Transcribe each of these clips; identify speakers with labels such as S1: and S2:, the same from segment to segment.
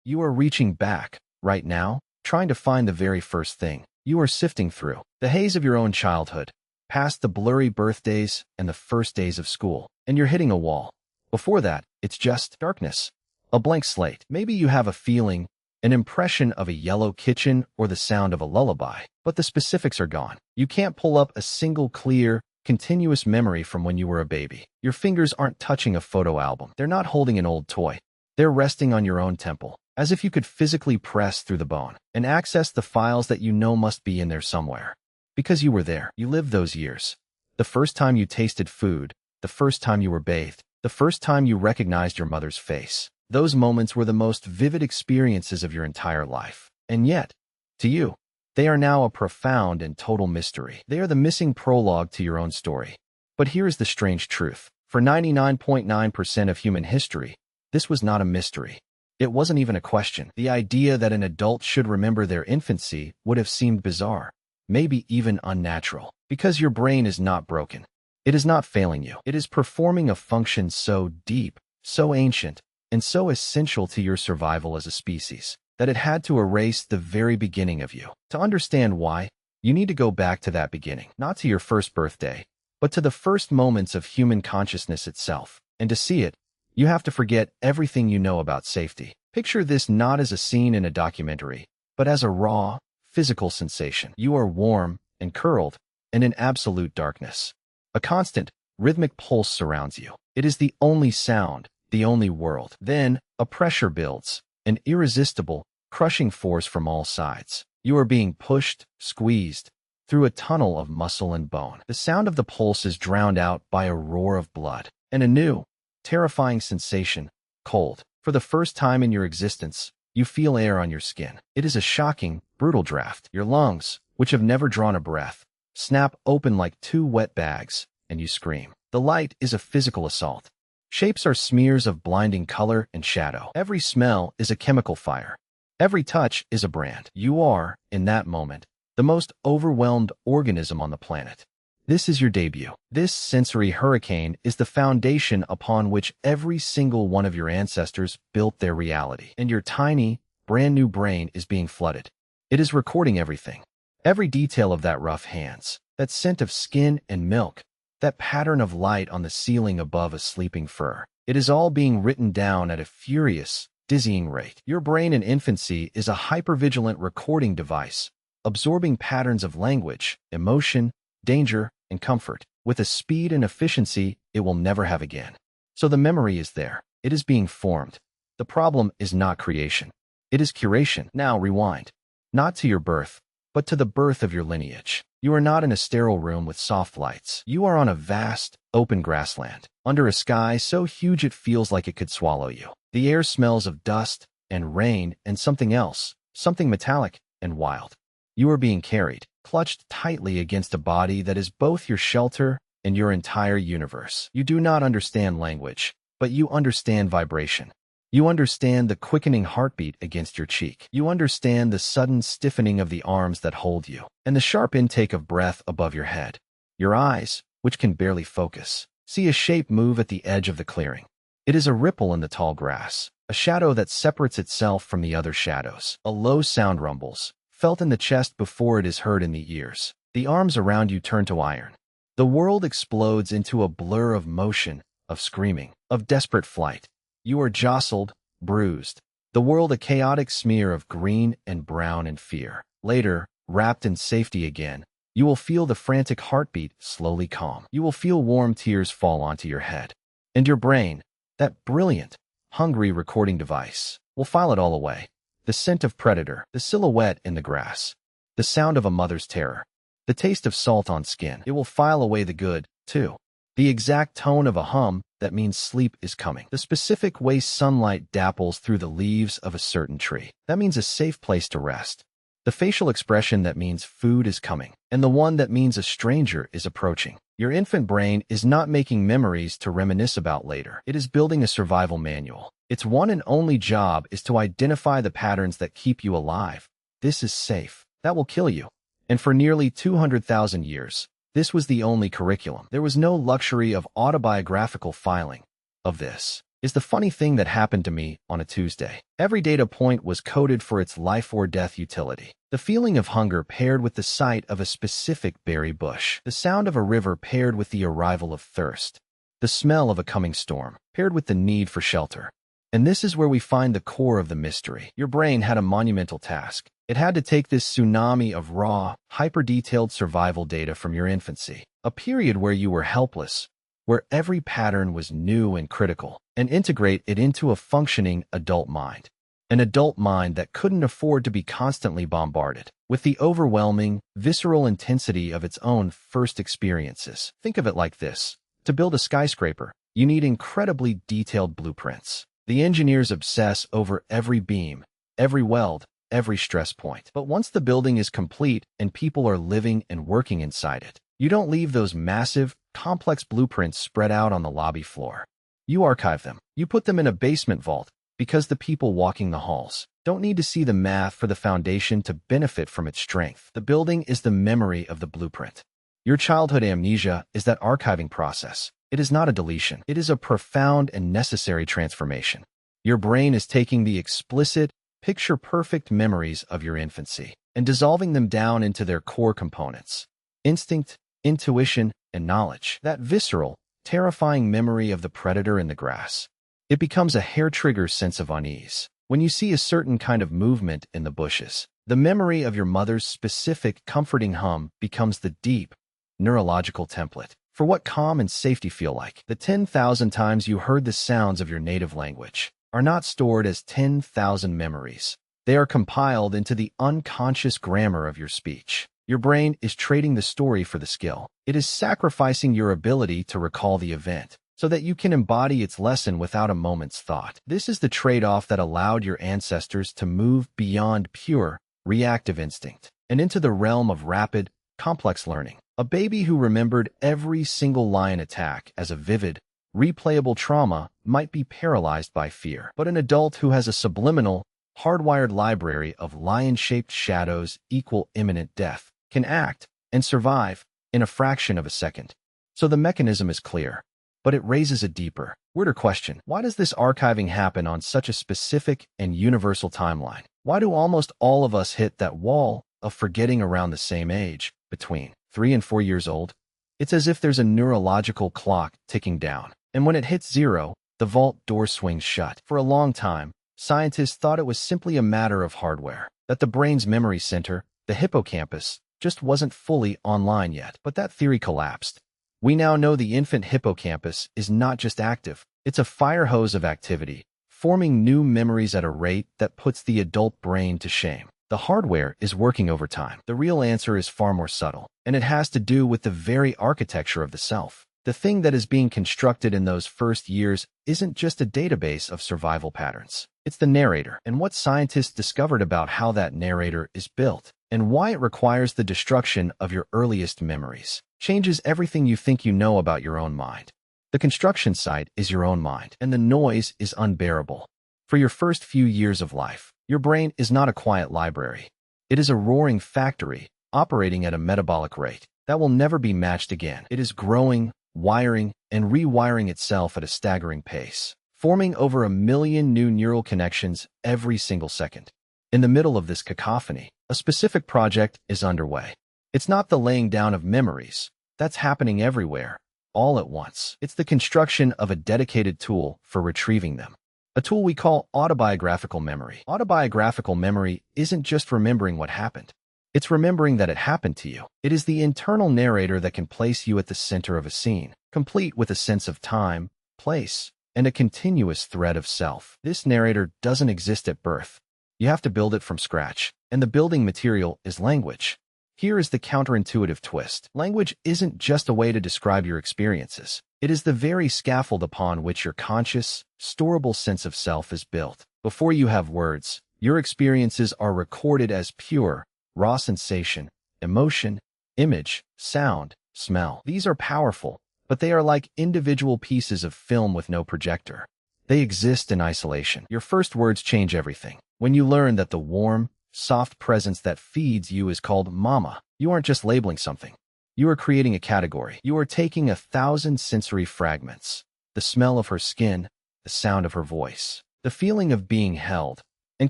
S1: You are reaching back, right now, trying to find the very first thing. You are sifting through the haze of your own childhood, past the blurry birthdays and the first days of school, and you're hitting a wall. Before that, it's just darkness, a blank slate. Maybe you have a feeling, an impression of a yellow kitchen or the sound of a lullaby, but the specifics are gone. You can't pull up a single clear, continuous memory from when you were a baby. Your fingers aren't touching a photo album. They're not holding an old toy. They're resting on your own temple, as if you could physically press through the bone and access the files that you know must be in there somewhere. Because you were there. You lived those years. The first time you tasted food, the first time you were bathed, the first time you recognized your mother's face. Those moments were the most vivid experiences of your entire life. And yet, to you, they are now a profound and total mystery. They are the missing prologue to your own story. But here is the strange truth. For 99.9% of human history, this was not a mystery. It wasn't even a question. The idea that an adult should remember their infancy would have seemed bizarre, maybe even unnatural, because your brain is not broken. It is not failing you. It is performing a function so deep, so ancient, and so essential to your survival as a species, that it had to erase the very beginning of you. To understand why, you need to go back to that beginning, not to your first birthday, but to the first moments of human consciousness itself. And to see it, you have to forget everything you know about safety. Picture this not as a scene in a documentary, but as a raw, physical sensation. You are warm and curled and in absolute darkness. A constant, rhythmic pulse surrounds you. It is the only sound, the only world. Then, a pressure builds, an irresistible, crushing force from all sides. You are being pushed, squeezed, through a tunnel of muscle and bone. The sound of the pulse is drowned out by a roar of blood, and a new, terrifying sensation, cold. For the first time in your existence, you feel air on your skin. It is a shocking, brutal draft. Your lungs, which have never drawn a breath, snap open like two wet bags, and you scream. The light is a physical assault. Shapes are smears of blinding color and shadow. Every smell is a chemical fire. Every touch is a brand. You are, in that moment, the most overwhelmed organism on the planet. This is your debut. This sensory hurricane is the foundation upon which every single one of your ancestors built their reality. And your tiny, brand new brain is being flooded. It is recording everything. Every detail of that rough hands, that scent of skin and milk, that pattern of light on the ceiling above a sleeping fur. It is all being written down at a furious, dizzying rate. Your brain in infancy is a hypervigilant recording device, absorbing patterns of language, emotion, danger, and comfort, with a speed and efficiency it will never have again. So the memory is there. It is being formed. The problem is not creation. It is curation. Now rewind. Not to your birth, but to the birth of your lineage. You are not in a sterile room with soft lights. You are on a vast, open grassland, under a sky so huge it feels like it could swallow you. The air smells of dust and rain and something else, something metallic and wild. You are being carried, clutched tightly against a body that is both your shelter and your entire universe. You do not understand language, but you understand vibration. You understand the quickening heartbeat against your cheek. You understand the sudden stiffening of the arms that hold you, and the sharp intake of breath above your head. Your eyes, which can barely focus, see a shape move at the edge of the clearing. It is a ripple in the tall grass, a shadow that separates itself from the other shadows. A low sound rumbles, felt in the chest before it is heard in the ears. The arms around you turn to iron. The world explodes into a blur of motion, of screaming, of desperate flight. You are jostled, bruised. The world a chaotic smear of green and brown and fear. Later, wrapped in safety again, you will feel the frantic heartbeat slowly calm. You will feel warm tears fall onto your head. And your brain, that brilliant, hungry recording device, will file it all away. The scent of predator, the silhouette in the grass, the sound of a mother's terror, the taste of salt on skin. It will file away the good, too. The exact tone of a hum that means sleep is coming. The specific way sunlight dapples through the leaves of a certain tree. That means a safe place to rest. The facial expression that means food is coming. And the one that means a stranger is approaching. Your infant brain is not making memories to reminisce about later. It is building a survival manual. Its one and only job is to identify the patterns that keep you alive. This is safe. That will kill you. And for nearly 200,000 years, this was the only curriculum. There was no luxury of autobiographical filing of this. is the funny thing that happened to me on a Tuesday. Every data point was coded for its life or death utility. The feeling of hunger paired with the sight of a specific berry bush. The sound of a river paired with the arrival of thirst. The smell of a coming storm paired with the need for shelter. And this is where we find the core of the mystery. Your brain had a monumental task. It had to take this tsunami of raw, hyper-detailed survival data from your infancy, a period where you were helpless, where every pattern was new and critical, and integrate it into a functioning adult mind. An adult mind that couldn't afford to be constantly bombarded with the overwhelming, visceral intensity of its own first experiences. Think of it like this. To build a skyscraper, you need incredibly detailed blueprints. The engineers obsess over every beam, every weld, every stress point. But once the building is complete and people are living and working inside it, you don't leave those massive, complex blueprints spread out on the lobby floor. You archive them. You put them in a basement vault because the people walking the halls don't need to see the math for the foundation to benefit from its strength. The building is the memory of the blueprint. Your childhood amnesia is that archiving process. It is not a deletion. It is a profound and necessary transformation. Your brain is taking the explicit, picture-perfect memories of your infancy and dissolving them down into their core components: instinct, intuition, and knowledge. That visceral, terrifying memory of the predator in the grass. It becomes a hair-trigger sense of unease. When you see a certain kind of movement in the bushes, the memory of your mother's specific, comforting hum becomes the deep, neurological template for what calm and safety feel like. The 10,000 times you heard the sounds of your native language are not stored as 10,000 memories. They are compiled into the unconscious grammar of your speech. Your brain is trading the story for the skill. It is sacrificing your ability to recall the event so that you can embody its lesson without a moment's thought. This is the trade-off that allowed your ancestors to move beyond pure, reactive instinct and into the realm of rapid, complex learning. A baby who remembered every single lion attack as a vivid, replayable trauma might be paralyzed by fear. But an adult who has a subliminal, hardwired library of lion-shaped shadows equal imminent death can act and survive in a fraction of a second. So the mechanism is clear, but it raises a deeper, weirder question. Why does this archiving happen on such a specific and universal timeline? Why do almost all of us hit that wall of forgetting around the same age, between 3 and 4 years old? It's as if there's a neurological clock ticking down, and when it hits 0, the vault door swings shut. For a long time, scientists thought it was simply a matter of hardware, that the brain's memory center, the hippocampus, just wasn't fully online yet. But that theory collapsed. We now know the infant hippocampus is not just active, it's a fire hose of activity, forming new memories at a rate that puts the adult brain to shame. The hardware is working overtime. The real answer is far more subtle, and it has to do with the very architecture of the self. The thing that is being constructed in those first years isn't just a database of survival patterns. It's the narrator, and what scientists discovered about how that narrator is built and why it requires the destruction of your earliest memories changes everything you think you know about your own mind. The construction site is your own mind, and the noise is unbearable. For your first few years of life, your brain is not a quiet library. It is a roaring factory operating at a metabolic rate that will never be matched again. It is growing, wiring, and rewiring itself at a staggering pace, forming over 1 million new neural connections every single second. In the middle of this cacophony, a specific project is underway. It's not the laying down of memories. That's happening everywhere, all at once. It's the construction of a dedicated tool for retrieving them. A tool we call autobiographical memory. Autobiographical memory isn't just remembering what happened. It's remembering that it happened to you. It is the internal narrator that can place you at the center of a scene, complete with a sense of time, place, and a continuous thread of self. This narrator doesn't exist at birth. You have to build it from scratch, and the building material is language. Here is the counterintuitive twist. Language isn't just a way to describe your experiences. It is the very scaffold upon which your conscious, storable sense of self is built. Before you have words, your experiences are recorded as pure, raw sensation, emotion, image, sound, smell. These are powerful, but they are like individual pieces of film with no projector. They exist in isolation. Your first words change everything. When you learn that the warm, soft presence that feeds you is called mama, you aren't just labeling something. You are creating a category. You are taking 1,000 sensory fragments: the smell of her skin, the sound of her voice, the feeling of being held, and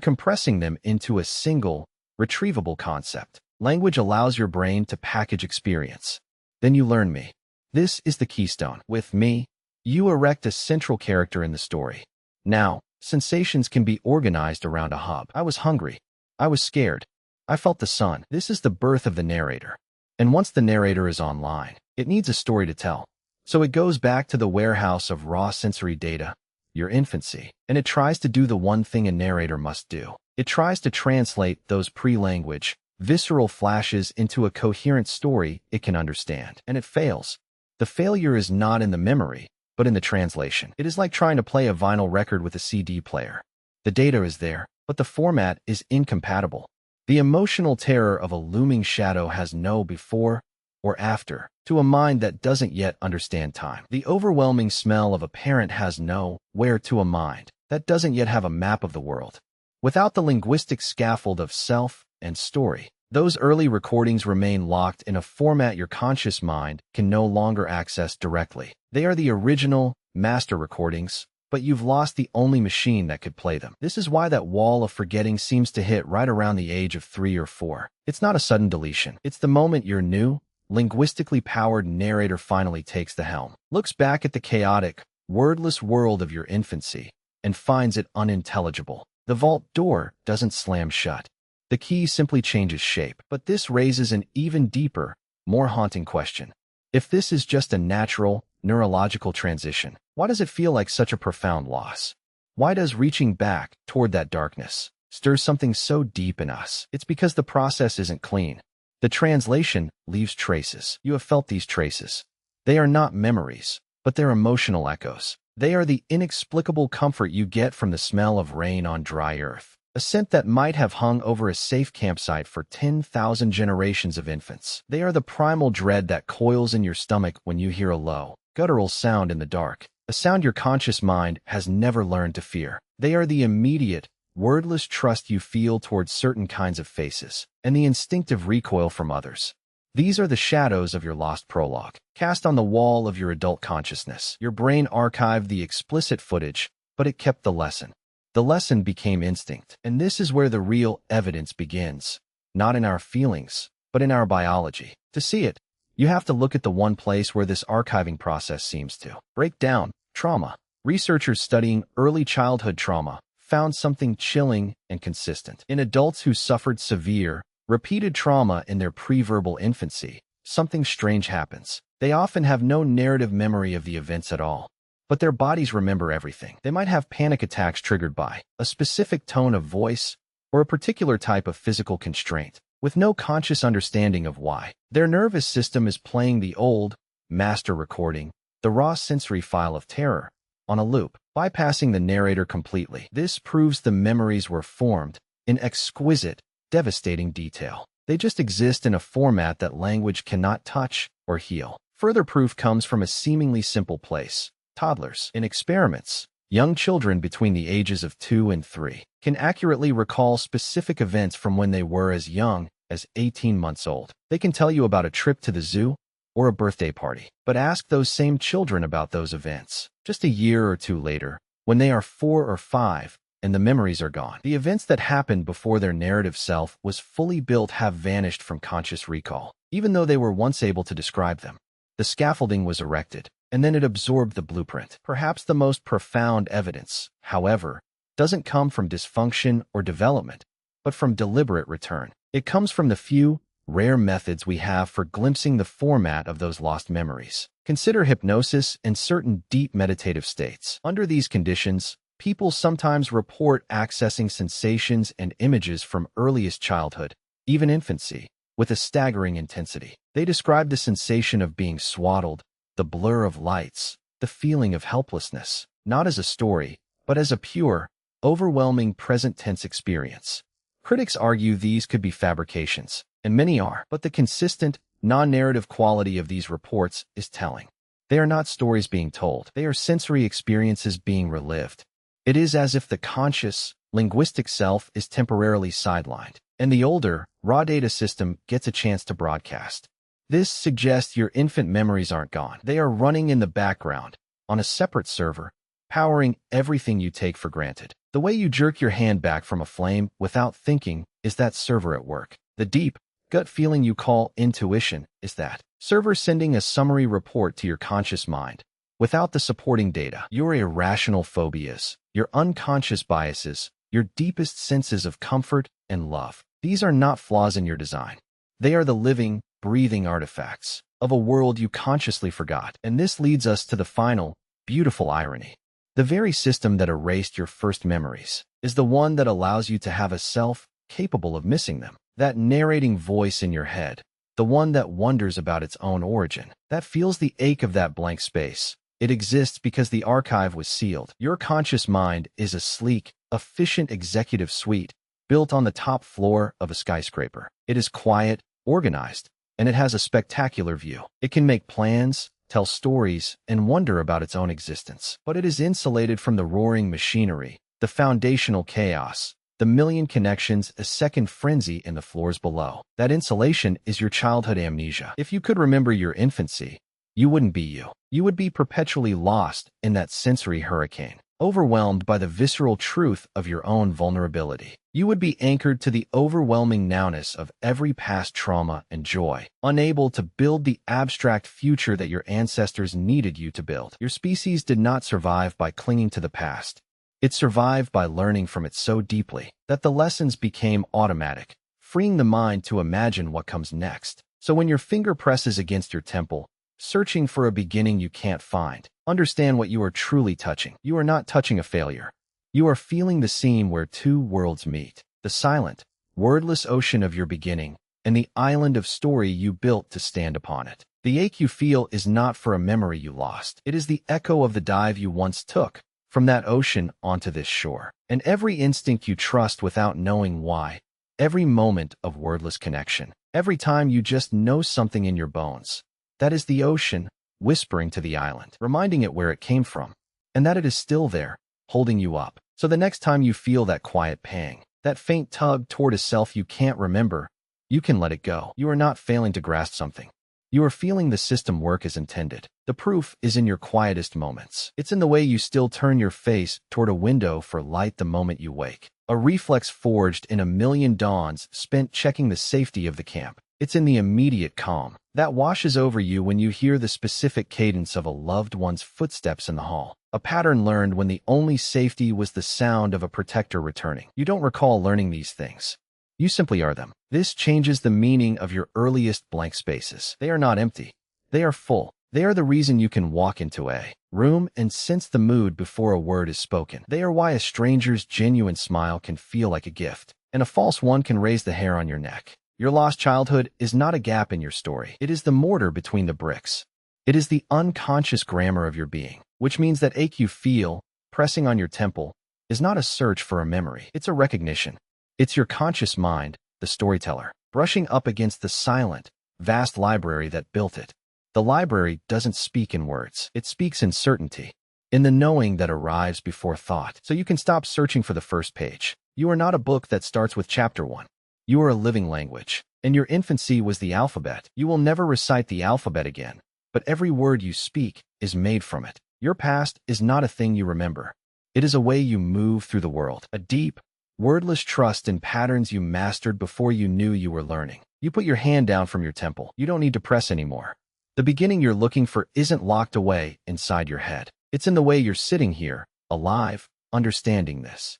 S1: compressing them into a single, retrievable concept. Language allows your brain to package experience. Then you learn me. This is the keystone. With me, you erect a central character in the story. Now, sensations can be organized around a hub. I was hungry. I was scared. I felt the sun. This is the birth of the narrator. And once the narrator is online, it needs a story to tell. So it goes back to the warehouse of raw sensory data, your infancy, and it tries to do the one thing a narrator must do. It tries to translate those pre-language, visceral flashes into a coherent story it can understand. And it fails. The failure is not in the memory, but in the translation. It is like trying to play a vinyl record with a CD player. The data is there, but the format is incompatible. The emotional terror of a looming shadow has no before or after to a mind that doesn't yet understand time. The overwhelming smell of a parent has no where to a mind that doesn't yet have a map of the world. Without the linguistic scaffold of self and story, those early recordings remain locked in a format your conscious mind can no longer access directly. They are the original master recordings, but you've lost the only machine that could play them. This is why that wall of forgetting seems to hit right around the age of 3 or 4. It's not a sudden deletion. It's the moment your new, linguistically powered narrator finally takes the helm, looks back at the chaotic, wordless world of your infancy, and finds it unintelligible. The vault door doesn't slam shut. The key simply changes shape. But this raises an even deeper, more haunting question. If this is just a natural, neurological transition, why does it feel like such a profound loss? Why does reaching back toward that darkness stir something so deep in us? It's because the process isn't clean. The translation leaves traces. You have felt these traces. They are not memories, but they're emotional echoes. They are the inexplicable comfort you get from the smell of rain on dry earth, a scent that might have hung over a safe campsite for 10,000 generations of infants. They are the primal dread that coils in your stomach when you hear a low, guttural sound in the dark, a sound your conscious mind has never learned to fear. They are the immediate, wordless trust you feel towards certain kinds of faces, and the instinctive recoil from others. These are the shadows of your lost prologue, cast on the wall of your adult consciousness. Your brain archived the explicit footage, but it kept the lesson. The lesson became instinct, and this is where the real evidence begins, not in our feelings, but in our biology. To see it, you have to look at the one place where this archiving process seems to break down: trauma. Researchers studying early childhood trauma found something chilling and consistent. In adults who suffered severe, repeated trauma in their pre-verbal infancy, something strange happens. They often have no narrative memory of the events at all, but their bodies remember everything. They might have panic attacks triggered by a specific tone of voice or a particular type of physical constraint, with no conscious understanding of why. Their nervous system is playing the old, master recording, the raw sensory file of terror, on a loop, bypassing the narrator completely. This proves the memories were formed in exquisite, devastating detail. They just exist in a format that language cannot touch or heal. Further proof comes from a seemingly simple place: toddlers. In experiments, young children between the ages of 2 and 3 can accurately recall specific events from when they were as young as 18 months old. They can tell you about a trip to the zoo or a birthday party. But ask those same children about those events just a year or two later, when they are 4 or 5, and the memories are gone. The events that happened before their narrative self was fully built have vanished from conscious recall, even though they were once able to describe them. The scaffolding was erected, and then it absorbed the blueprint. Perhaps the most profound evidence, however, doesn't come from dysfunction or development, but from deliberate return. It comes from the few, rare methods we have for glimpsing the format of those lost memories. Consider hypnosis and certain deep meditative states. Under these conditions, people sometimes report accessing sensations and images from earliest childhood, even infancy, with a staggering intensity. They describe the sensation of being swaddled, the blur of lights, the feeling of helplessness, not as a story, but as a pure, overwhelming present-tense experience. Critics argue these could be fabrications, and many are, but the consistent, non-narrative quality of these reports is telling. They are not stories being told. They are sensory experiences being relived. It is as if the conscious, linguistic self is temporarily sidelined, and the older, raw data system gets a chance to broadcast. This suggests your infant memories aren't gone. They are running in the background, on a separate server, powering everything you take for granted. The way you jerk your hand back from a flame without thinking is that server at work. The deep, gut feeling you call intuition is that server sending a summary report to your conscious mind. Without the supporting data, your irrational phobias, your unconscious biases, your deepest senses of comfort and love. These are not flaws in your design. They are the living, breathing artifacts of a world you consciously forgot. And this leads us to the final, beautiful irony. The very system that erased your first memories is the one that allows you to have a self capable of missing them. That narrating voice in your head, the one that wonders about its own origin, that feels the ache of that blank space. It exists because the archive was sealed. Your conscious mind is a sleek, efficient executive suite built on the top floor of a skyscraper. It is quiet, organized, and it has a spectacular view. It can make plans, tell stories, and wonder about its own existence. But it is insulated from the roaring machinery, the foundational chaos, the million connections, a second frenzy in the floors below. That insulation is your childhood amnesia. If you could remember your infancy, you wouldn't be you. You would be perpetually lost in that sensory hurricane, overwhelmed by the visceral truth of your own vulnerability. You would be anchored to the overwhelming nowness of every past trauma and joy, unable to build the abstract future that your ancestors needed you to build. Your species did not survive by clinging to the past. It survived by learning from it so deeply that the lessons became automatic, freeing the mind to imagine what comes next. So when your finger presses against your temple, searching for a beginning you can't find, understand what you are truly touching. You are not touching a failure. You are feeling the seam where two worlds meet, the silent, wordless ocean of your beginning, and the island of story you built to stand upon it. The ache you feel is not for a memory you lost. It is the echo of the dive you once took from that ocean onto this shore. And every instinct you trust without knowing why, every moment of wordless connection, every time you just know something in your bones. That is the ocean, whispering to the island, reminding it where it came from, and that it is still there, holding you up. So the next time you feel that quiet pang, that faint tug toward a self you can't remember, you can let it go. You are not failing to grasp something. You are feeling the system work as intended. The proof is in your quietest moments. It's in the way you still turn your face toward a window for light the moment you wake. A reflex forged in a million dawns spent checking the safety of the camp. It's in the immediate calm that washes over you when you hear the specific cadence of a loved one's footsteps in the hall. A pattern learned when the only safety was the sound of a protector returning. You don't recall learning these things. You simply are them. This changes the meaning of your earliest blank spaces. They are not empty. They are full. They are the reason you can walk into a room and sense the mood before a word is spoken. They are why a stranger's genuine smile can feel like a gift, and a false one can raise the hair on your neck. Your lost childhood is not a gap in your story. It is the mortar between the bricks. It is the unconscious grammar of your being, which means that ache you feel, pressing on your temple, is not a search for a memory. It's a recognition. It's your conscious mind, the storyteller, brushing up against the silent, vast library that built it. The library doesn't speak in words. It speaks in certainty, in the knowing that arrives before thought. So you can stop searching for the first page. You are not a book that starts with chapter 1. You are a living language, and your infancy was the alphabet. You will never recite the alphabet again, but every word you speak is made from it. Your past is not a thing you remember. It is a way you move through the world, a deep, wordless trust in patterns you mastered before you knew you were learning. You put your hand down from your temple. You don't need to press anymore. The beginning you're looking for isn't locked away inside your head. It's in the way you're sitting here, alive, understanding this.